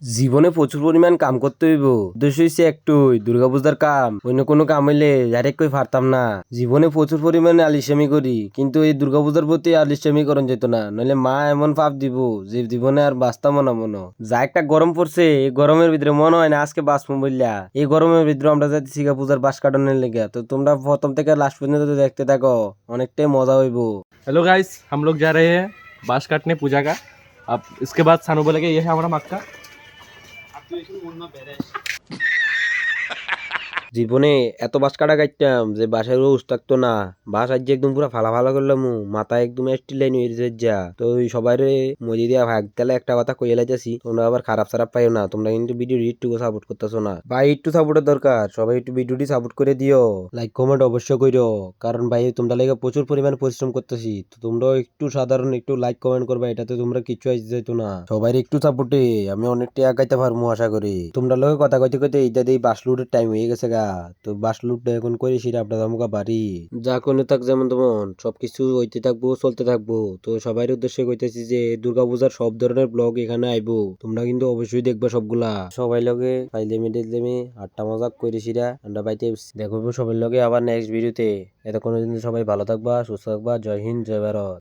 জীবনে প্রচুর পরিমাণ কাম করতে হইব। উদ্দেশ্য হইছে একটুই, দুর্গাপূজার কাম। অন্য কোনো কাম হইলে ডাইরেক্ট কই পারতাম না। জীবনে প্রচুর পরিমাণে আলিস্যামি করি, কিন্তু এই দুর্গাপূজার প্রতি আলিস্যামি করন যেত না, নইলে মা এমন পাপ দিব যে জীবনে আর বাঁচতাম না মনে। যা একটা গরম পড়ছে, এই গরমের ভিতরে মনে হয় না আজকে বাঁচবো বললা। এই গরমের ভিতরে আমরা যাচ্ছি শিখা পূজার বাস কাটানোর লেগে। তো তোমরা প্রথম থেকে লাস্ট পর্যন্ত দেখতে থাকো, অনেকটাই মজা হইব। हेलो गाइस, हम लोग जा रहे हैं बांस काटने पूजा का। अब इसके बाद सानू बोलेगा ये है हमारा मक्का। জীবনে এত বাস কাটা কাটতাম যে বাসায় রোজ থাকতো না। বাস আজ একদম পুরো ফালা ফালা করলাম, মাথা একদম স্টিল লাইন হয়ে যা। তো ওই সবাই মজি দিয়া ভাগ তাহলে একটা কথা কইয়ে লাইতেছি, তোমরা আবার খারাপ সারাপ পাইও না। তোমরা কিন্তু ভিডিও একটু সাপোর্ট করতেছো না ভাই, একটু সাপোর্টের দরকার। সবাই একটু ভিডিওটি সাপোর্ট করে দিও, লাইক কমেন্ট অবশ্যই কইরো, কারণ ভাই তোমরা লাগে প্রচুর পরিমাণে পরিশ্রম করতেছি। তো তোমরাও একটু সাধারণ একটু লাইক কমেন্ট করবা, এটাতে তোমরা কিছু আসতে যেত না। সবাই একটু সাপোর্টে আমি অনেকটা আগাইতে পারবো আশা করি। তোমরা লগে কথা কইতে কইতে এইটা দিয়ে বাস লুটের টাইম হয়ে গেছে গা। তো বাস লুটটা এখন করি সেটা আপনার আমুকা বাড়ি যা কোনো থাক যেমন তেমন সবকিছু হইতে থাকবো, চলতে থাকবো। তো সবাই উদ্দেশ্যে কইতেছি যে দুর্গাপূজার সব ধরনের ব্লগ এখানে আইবো, তোমরা কিন্তু অবশ্যই দেখবা সবগুলা। সবাই লগে ফাইলেমি টেলতেমি আটটা মজাক করি সিরা আমরা বাইতে দেখবো সবাই লগে আবার নেক্সট ভিডিওতে। এতক্ষণের জন্য সবাই ভালো থাকবা, সুস্থ থাকবা। জয় হিন্দ, জয় ভারত।